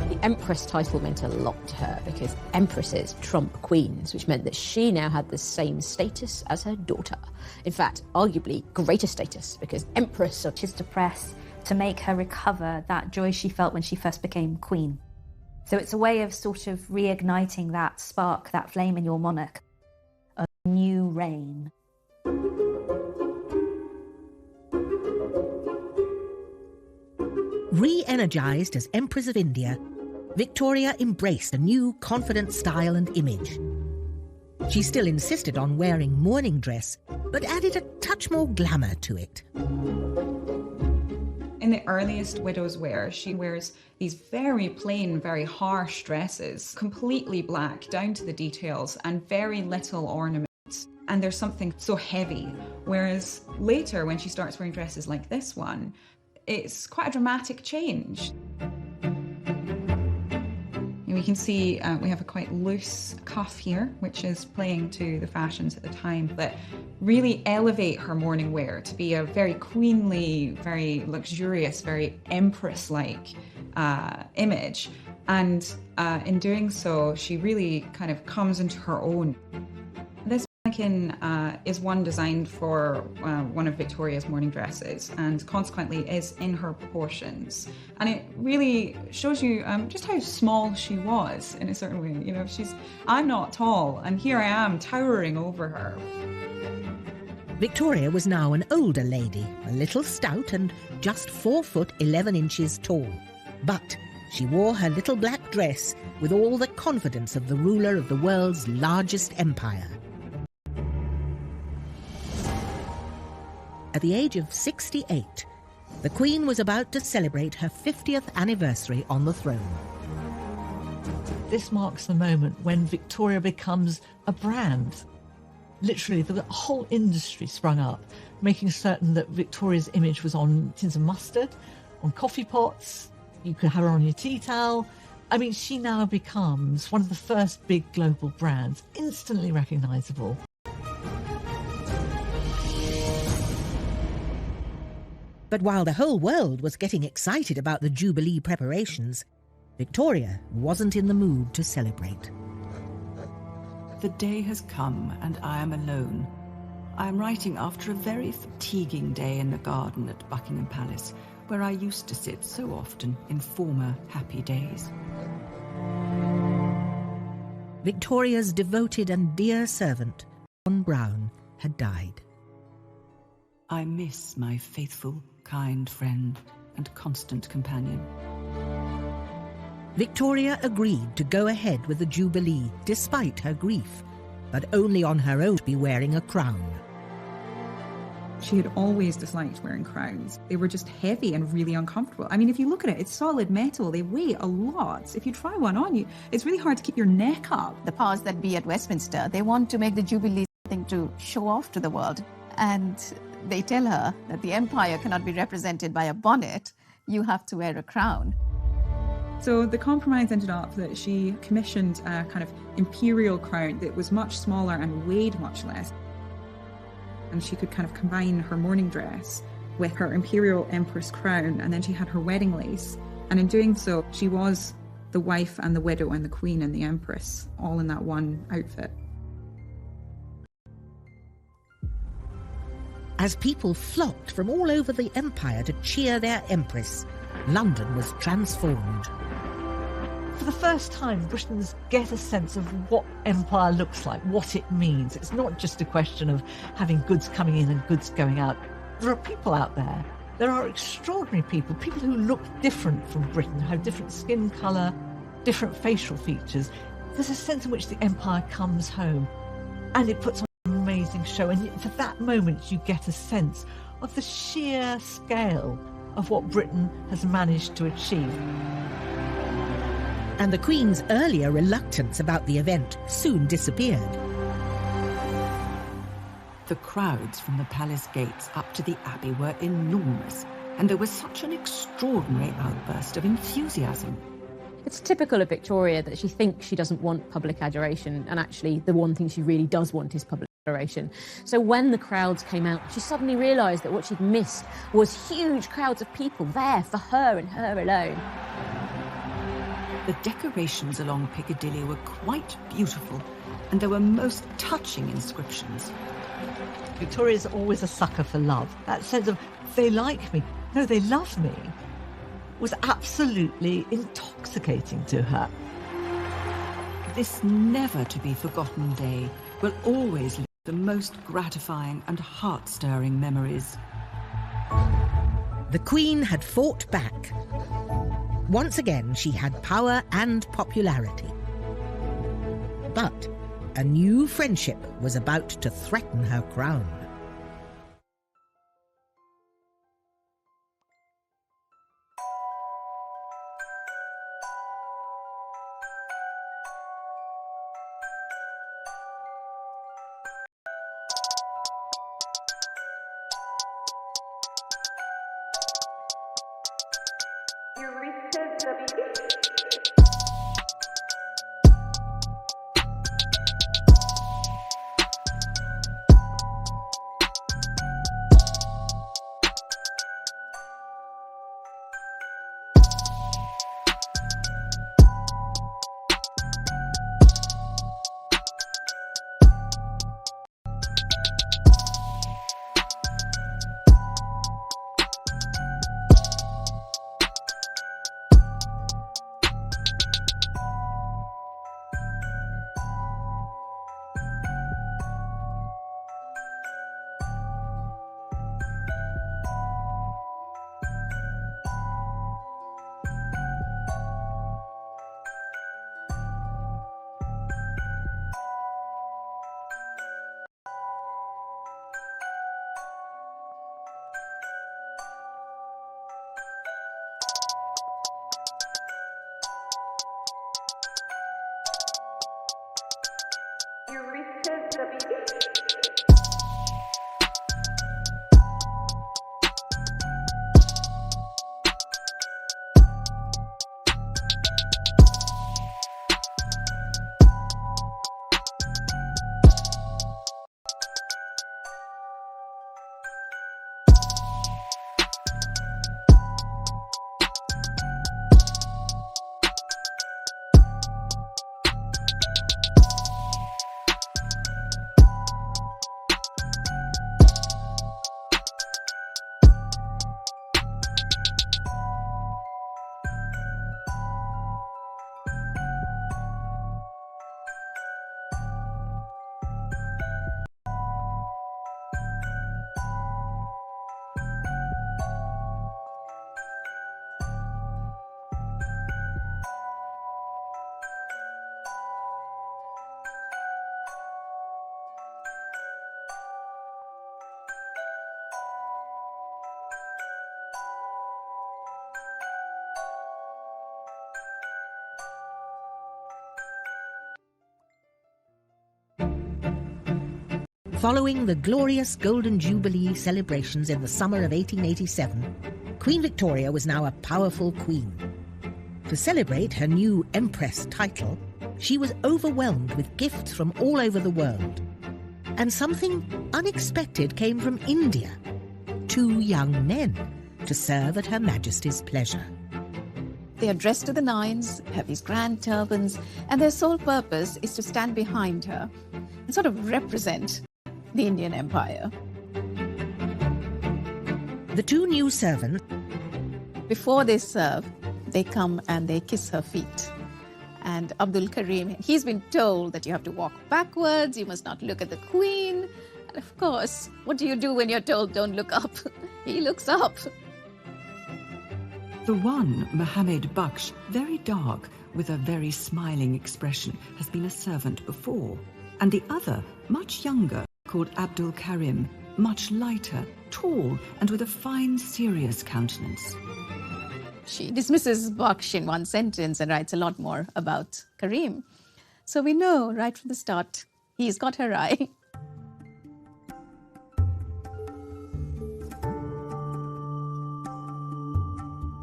The Empress title meant a lot to her because empresses trump queens, which meant that she now had the same status as her daughter. In fact, arguably greater status, because Empress of... She's depressed to make her recover that joy she felt when she first became queen. So it's a way of sort of reigniting that spark, that flame in your monarch. A new reign. Re-energized as Empress of India, Victoria embraced a new confident style and image. She still insisted on wearing mourning dress, but added a touch more glamour to it. In the earliest widow's wear, she wears these very plain, very harsh dresses, completely black down to the details and very little ornaments. And there's something so heavy. Whereas later, when she starts wearing dresses like this one, it's quite a dramatic change. We can see we have a quite loose cuff here, which is playing to the fashions at the time, but really elevate her mourning wear to be a very queenly, very luxurious, very empress-like image. And in doing so, she really kind of comes into her own. This mannequin is one designed for one of Victoria's mourning dresses, and consequently is in her proportions. And it really shows you just how small she was in a certain way. You know, I'm not tall, and here I am towering over her. Victoria was now an older lady, a little stout and just 4 foot 11 inches tall. But she wore her little black dress with all the confidence of the ruler of the world's largest empire. At the age of 68, the Queen was about to celebrate her 50th anniversary on the throne. This marks the moment when Victoria becomes a brand. Literally, the whole industry sprung up, making certain that Victoria's image was on tins of mustard, on coffee pots, you could have her on your tea towel. I mean, she now becomes one of the first big global brands, instantly recognisable. But while the whole world was getting excited about the Jubilee preparations, Victoria wasn't in the mood to celebrate. The day has come and I am alone. I am writing after a very fatiguing day in the garden at Buckingham Palace, where I used to sit so often in former happy days. Victoria's devoted and dear servant, John Brown, had died. I miss my faithful, kind friend and constant companion. Victoria agreed to go ahead with the Jubilee despite her grief, but only on her own to be wearing a crown. She had always disliked wearing crowns. They were just heavy and really uncomfortable. I mean, if you look at it, it's solid metal. They weigh a lot. If you try one on, it's really hard to keep your neck up. The powers that be at Westminster, they want to make the Jubilee something to show off to the world. And they tell her that the empire cannot be represented by a bonnet. You have to wear a crown. So the compromise ended up that she commissioned a kind of imperial crown that was much smaller and weighed much less. And she could kind of combine her mourning dress with her imperial empress crown, and then she had her wedding lace. And in doing so, she was the wife and the widow and the queen and the empress, all in that one outfit. As people flocked from all over the empire to cheer their empress, London was transformed. For the first time, Britons get a sense of what empire looks like, what it means. It's not just a question of having goods coming in and goods going out. There are people out there. There are extraordinary people who look different from Britain, have different skin colour, different facial features. There's a sense in which the empire comes home, and it puts on an amazing show. And for that moment, you get a sense of the sheer scale of what Britain has managed to achieve. And the Queen's earlier reluctance about the event soon disappeared. The crowds from the palace gates up to the Abbey were enormous, and there was such an extraordinary outburst of enthusiasm. It's typical of Victoria that she thinks she doesn't want public adoration, and actually the one thing she really does want is public Declaration. So when the crowds came out, she suddenly realised that what she'd missed was huge crowds of people there for her and her alone. The decorations along Piccadilly were quite beautiful, and there were most touching inscriptions. Victoria's always a sucker for love. That sense of, they like me, no, they love me, was absolutely intoxicating to her. This never-to-be-forgotten day will always leave the most gratifying and heart-stirring memories. The Queen had fought back. Once again, she had power and popularity. But a new friendship was about to threaten her crown. Following the glorious Golden Jubilee celebrations in the summer of 1887, Queen Victoria was now a powerful queen. To celebrate her new Empress title, she was overwhelmed with gifts from all over the world. And something unexpected came from India. 2 young men to serve at Her Majesty's pleasure. They are dressed to the nines, have these grand turbans, and their sole purpose is to stand behind her and sort of represent the Indian Empire. The 2 new servants, before they serve, they come and they kiss her feet. And Abdul Karim, he's been told that you have to walk backwards, you must not look at the Queen. And of course, what do you do when you're told don't look up? He looks up. The one, Mohammed Baksh, very dark, with a very smiling expression, has been a servant before. And the other, much younger, called Abdul Karim, much lighter, tall, and with a fine, serious countenance. She dismisses Baksh in one sentence and writes a lot more about Karim. So we know right from the start, he's got her eye.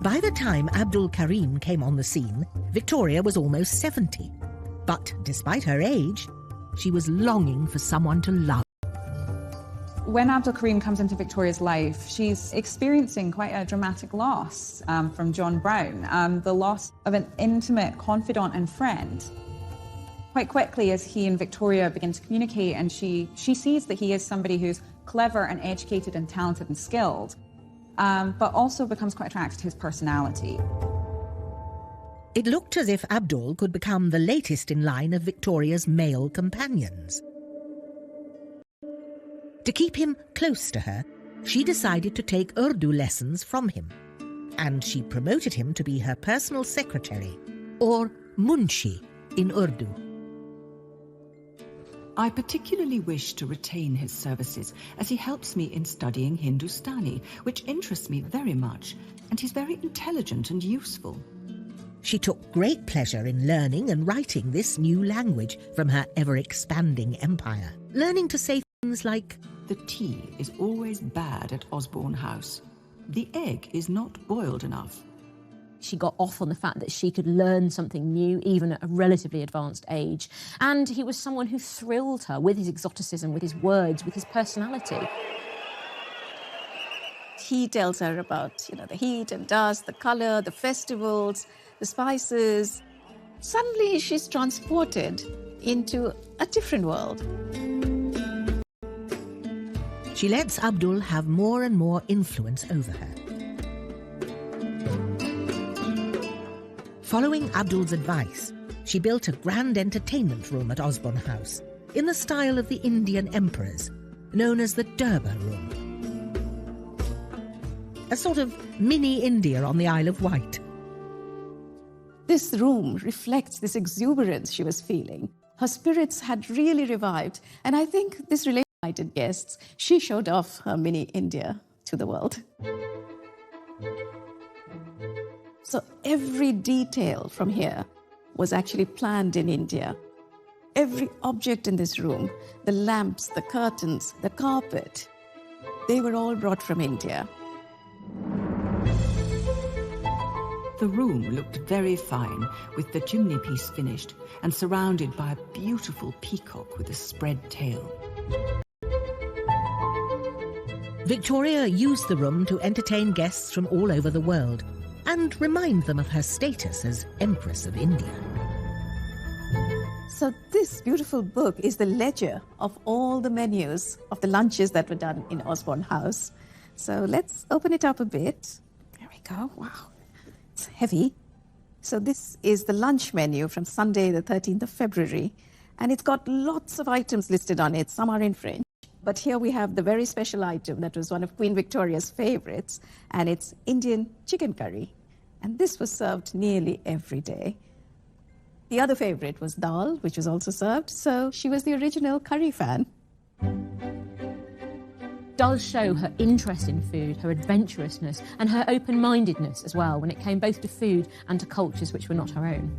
By the time Abdul Karim came on the scene, Victoria was almost 70. But despite her age, she was longing for someone to love. When Abdul Karim comes into Victoria's life, she's experiencing quite a dramatic loss from John Brown, the loss of an intimate confidant and friend. Quite quickly, as he and Victoria begin to communicate, and she sees that he is somebody who's clever and educated and talented and skilled, but also becomes quite attracted to his personality. It looked as if Abdul could become the latest in line of Victoria's male companions. To keep him close to her, she decided to take Urdu lessons from him, and she promoted him to be her personal secretary, or munshi in Urdu. I particularly wish to retain his services, as he helps me in studying Hindustani, which interests me very much, and he's very intelligent and useful. She took great pleasure in learning and writing this new language from her ever-expanding empire, learning to say things like, "The tea is always bad at Osborne House. The egg is not boiled enough." She got off on the fact that she could learn something new, even at a relatively advanced age. And he was someone who thrilled her with his exoticism, with his words, with his personality. He tells her about, the heat and dust, the color, the festivals, the spices. Suddenly she's transported into a different world. She lets Abdul have more and more influence over her. Following Abdul's advice, she built a grand entertainment room at Osborne House in the style of the Indian emperors, known as the Durbar Room. A sort of mini India on the Isle of Wight. This room reflects this exuberance she was feeling. Her spirits had really revived, and I think this invited guests, she showed off her mini India to the world. So every detail from here was actually planned in India. Every object in this room, the lamps, the curtains, the carpet, they were all brought from India. The room looked very fine, with the chimney piece finished and surrounded by a beautiful peacock with a spread tail. Victoria used the room to entertain guests from all over the world and remind them of her status as Empress of India. So this beautiful book is the ledger of all the menus of the lunches that were done in Osborne House. So let's open it up a bit. There we go. Wow. It's heavy. So this is the lunch menu from Sunday, the 13th of February. And it's got lots of items listed on it. Some are in French. But here we have the very special item that was one of Queen Victoria's favorites. And it's Indian chicken curry. And this was served nearly every day. The other favorite was dal, which was also served. So she was the original curry fan. Does show her interest in food, her adventurousness, and her open-mindedness as well when it came both to food and to cultures which were not her own.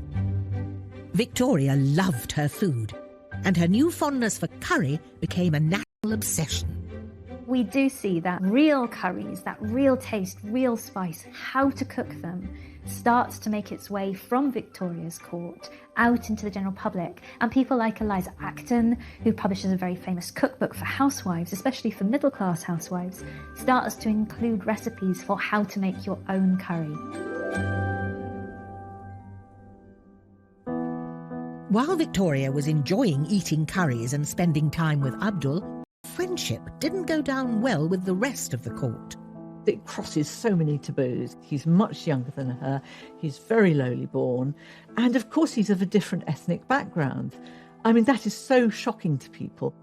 Victoria loved her food, and her new fondness for curry became a national obsession. We do see that real curries, that real taste, real spice, how to cook them, starts to make its way from Victoria's court out into the general public. And people like Eliza Acton, who publishes a very famous cookbook for housewives, especially for middle-class housewives, starts to include recipes for how to make your own curry. While Victoria was enjoying eating curries and spending time with Abdul, friendship didn't go down well with the rest of the court. It crosses so many taboos. He's much younger than her, he's very lowly born, and of course he's of a different ethnic background. I mean, that is so shocking to people.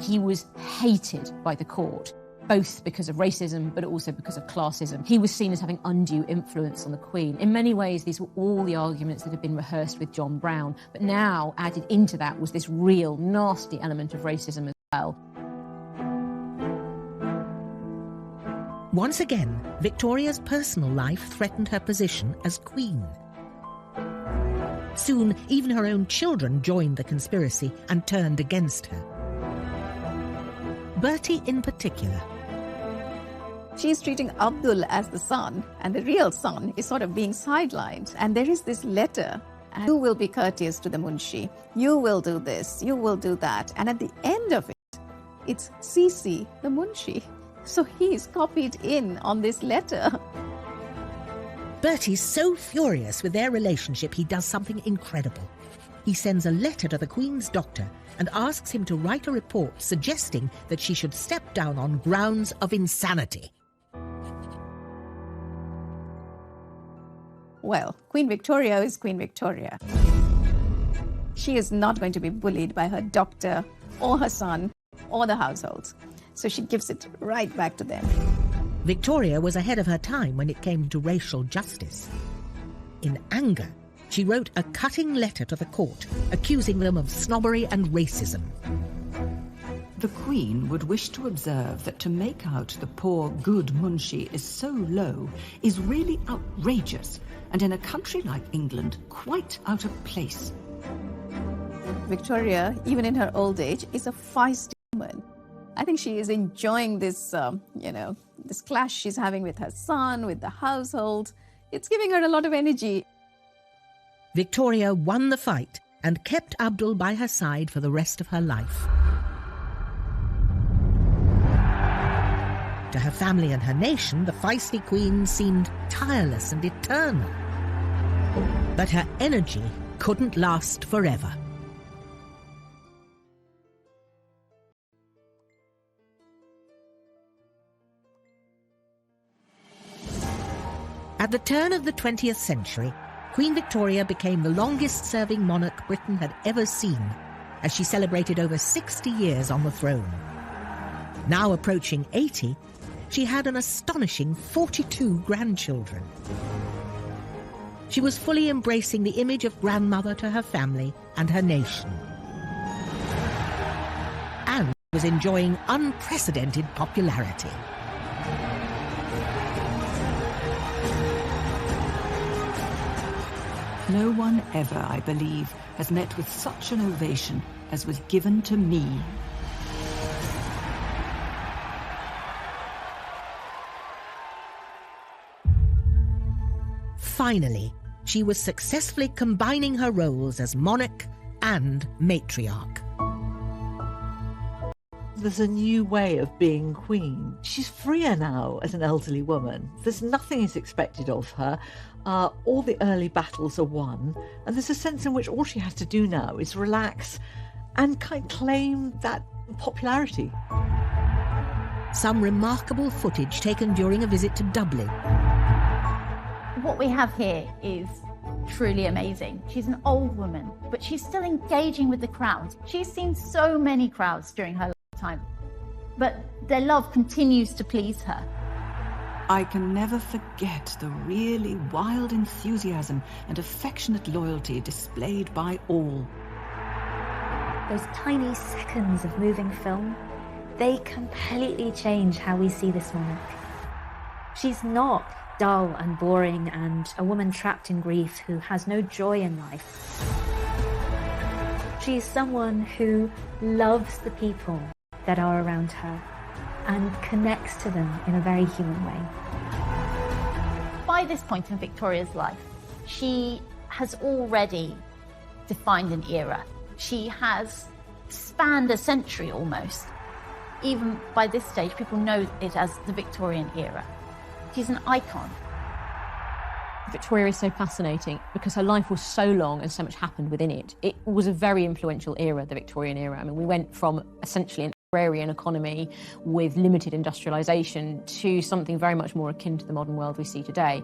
He was hated by the court, both because of racism, but also because of classism. He was seen as having undue influence on the Queen. In many ways, these were all the arguments that had been rehearsed with John Brown, but now added into that was this real nasty element of racism as well. Once again, Victoria's personal life threatened her position as Queen. Soon, even her own children joined the conspiracy and turned against her. Bertie in particular. She's treating Abdul as the son, and the real son is sort of being sidelined. And there is this letter, and you will be courteous to the Munshi, you will do this, you will do that. And at the end of it it's Sisi, the Munshi. So he's copied in on this letter. Bertie's so furious with their relationship, he does something incredible. He sends a letter to the Queen's doctor and asks him to write a report suggesting that she should step down on grounds of insanity. Well, Queen Victoria is Queen Victoria. She is not going to be bullied by her doctor or her son or the household. So she gives it right back to them. Victoria was ahead of her time when it came to racial justice. In anger, she wrote a cutting letter to the court, accusing them of snobbery and racism. The Queen would wish to observe that to make out the poor good Munshi is so low is really outrageous, and in a country like England, quite out of place. Victoria, even in her old age, is a feisty woman. I think she is enjoying this, this clash she's having with her son, with the household. It's giving her a lot of energy. Victoria won the fight and kept Abdul by her side for the rest of her life. To her family and her nation, the feisty queen seemed tireless and eternal. But her energy couldn't last forever. At the turn of the 20th century, Queen Victoria became the longest-serving monarch Britain had ever seen, as she celebrated over 60 years on the throne. Now approaching 80, she had an astonishing 42 grandchildren. She was fully embracing the image of grandmother to her family and her nation, and was enjoying unprecedented popularity. No one ever, I believe, has met with such an ovation as was given to me. Finally, she was successfully combining her roles as monarch and matriarch. There's a new way of being queen. She's freer now as an elderly woman. There's nothing is expected of her. All the early battles are won, and there's a sense in which all she has to do now is relax and claim that popularity. Some remarkable footage taken during a visit to Dublin. What we have here is truly amazing. She's an old woman, but she's still engaging with the crowds. She's seen so many crowds during her lifetime, but their love continues to please her. I can never forget the really wild enthusiasm and affectionate loyalty displayed by all. Those tiny seconds of moving film, they completely change how we see this monarch. She's not dull and boring and a woman trapped in grief who has no joy in life. She is someone who loves the people that are around her and connects to them in a very human way. By this point in Victoria's life, she has already defined an era. She has spanned a century almost. Even by this stage, people know it as the Victorian era. She's an icon. Victoria is so fascinating because her life was so long and so much happened within it. It was a very influential era, the Victorian era. I mean, we went from essentially an agrarian economy with limited industrialisation to something very much more akin to the modern world we see today.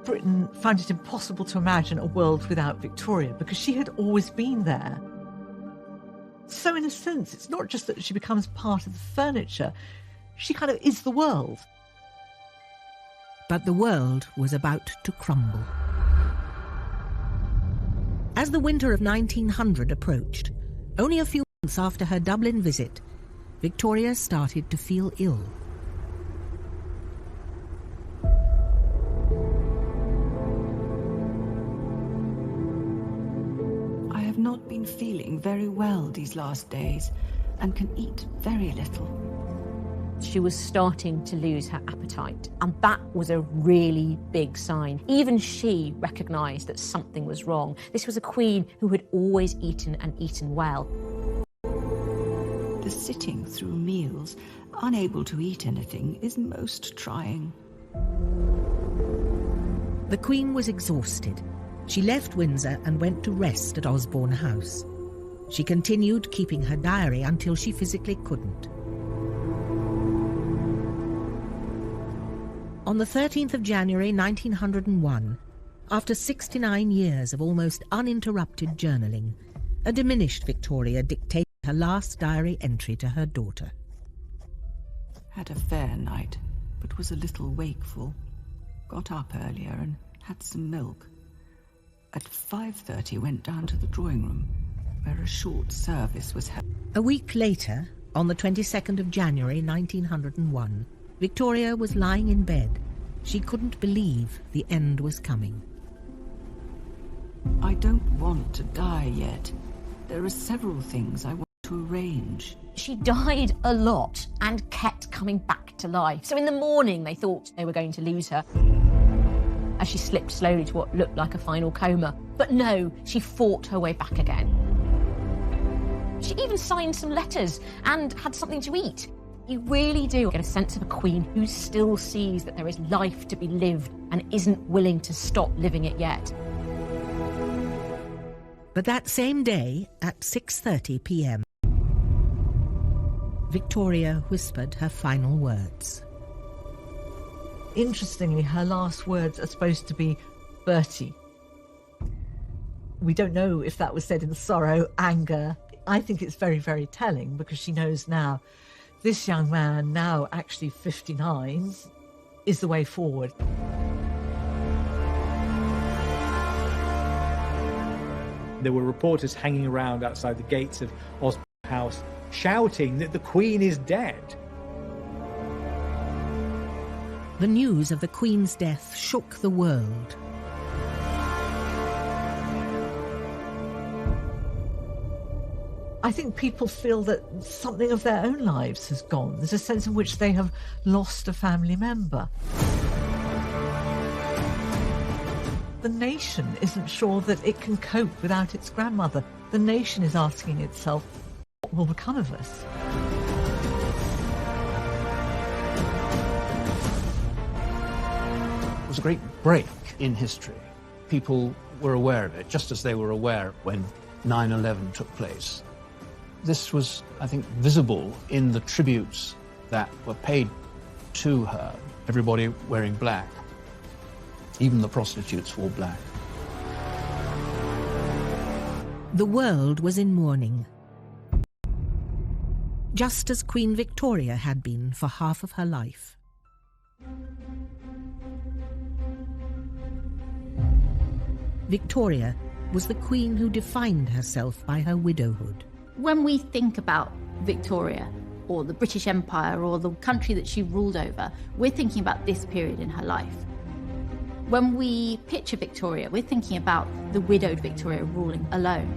Britain found it impossible to imagine a world without Victoria because she had always been there. So in a sense, it's not just that she becomes part of the furniture, she kind of is the world. But the world was about to crumble. As the winter of 1900 approached, only a few months after her Dublin visit, Victoria started to feel ill. I have not been feeling very well these last days and can eat very little. She was starting to lose her appetite, and that was a really big sign. Even she recognised that something was wrong. This was a queen who had always eaten and eaten well. The sitting through meals, unable to eat anything, is most trying. The Queen was exhausted. She left Windsor and went to rest at Osborne House. She continued keeping her diary until she physically couldn't. On the 13th of January 1901, after 69 years of almost uninterrupted journaling, a diminished Victoria dictated her last diary entry to her daughter. Had a fair night, but was a little wakeful. Got up earlier and had some milk. At 5:30 went down to the drawing room, where a short service was held. A week later, on the 22nd of January 1901, Victoria was lying in bed. She couldn't believe the end was coming. I don't want to die yet. There are several things I want to arrange. She died a lot and kept coming back to life. So in the morning they thought they were going to lose her as she slipped slowly to what looked like a final coma. But no, she fought her way back again. She even signed some letters and had something to eat. You really do get a sense of a queen who still sees that there is life to be lived and isn't willing to stop living it yet. But that same day, at 6:30 p.m, Victoria whispered her final words. Interestingly, her last words are supposed to be Bertie. We don't know if that was said in sorrow, anger. I think it's very, very telling, because she knows now this young man, now actually 59, is the way forward. There were reporters hanging around outside the gates of Osborne House shouting that the Queen is dead. The news of the Queen's death shook the world. I think people feel that something of their own lives has gone. There's a sense in which they have lost a family member. The nation isn't sure that it can cope without its grandmother. The nation is asking itself, what will become of us? It was a great break in history. People were aware of it, just as they were aware when 9/11 took place. This was, I think, visible in the tributes that were paid to her. Everybody wearing black. Even the prostitutes wore black. The world was in mourning, just as Queen Victoria had been for half of her life. Victoria was the queen who defined herself by her widowhood. When we think about Victoria, or the British Empire, or the country that she ruled over, we're thinking about this period in her life. When we picture Victoria, we're thinking about the widowed Victoria ruling alone.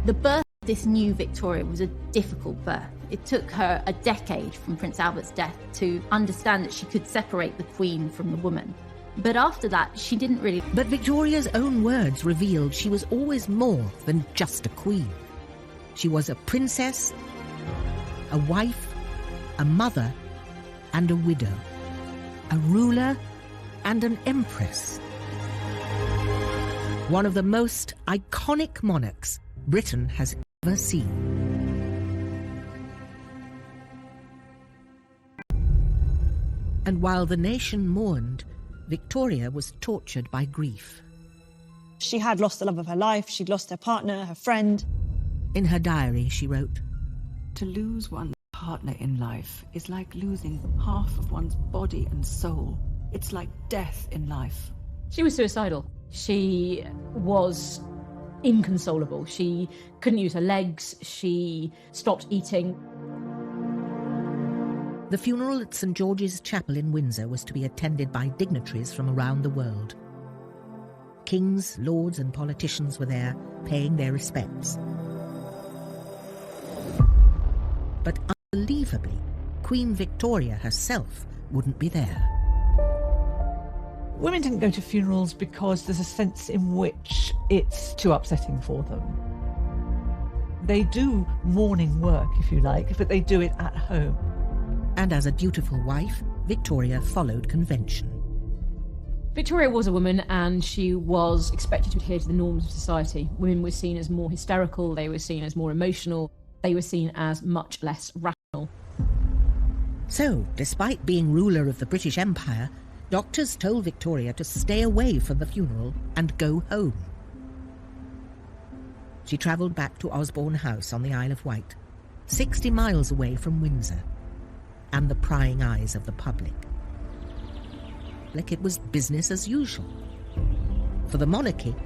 The birth of this new Victoria was a difficult birth. It took her a decade from Prince Albert's death to understand that she could separate the Queen from the woman. But after that, she didn't really... But Victoria's own words revealed she was always more than just a queen. She was a princess, a wife, a mother, and a widow. A ruler and an empress. One of the most iconic monarchs Britain has ever seen. And while the nation mourned, Victoria was tortured by grief. She had lost the love of her life, she'd lost her partner, her friend. In her diary, she wrote, "To lose one's partner in life is like losing half of one's body and soul. It's like death in life." She was suicidal. She was inconsolable. She couldn't use her legs. She stopped eating. The funeral at St. George's Chapel in Windsor was to be attended by dignitaries from around the world. Kings, lords and politicians were there, paying their respects. But unbelievably, Queen Victoria herself wouldn't be there. Women didn't go to funerals because there's a sense in which it's too upsetting for them. They do mourning work, if you like, but they do it at home. And as a dutiful wife, Victoria followed convention. Victoria was a woman, and she was expected to adhere to the norms of society. Women were seen as more hysterical, they were seen as more emotional, they were seen as much less rational. So, despite being ruler of the British Empire, doctors told Victoria to stay away from the funeral and go home. She travelled back to Osborne House on the Isle of Wight, 60 miles away from Windsor, and the prying eyes of the public. Like it was business as usual. For the monarchy,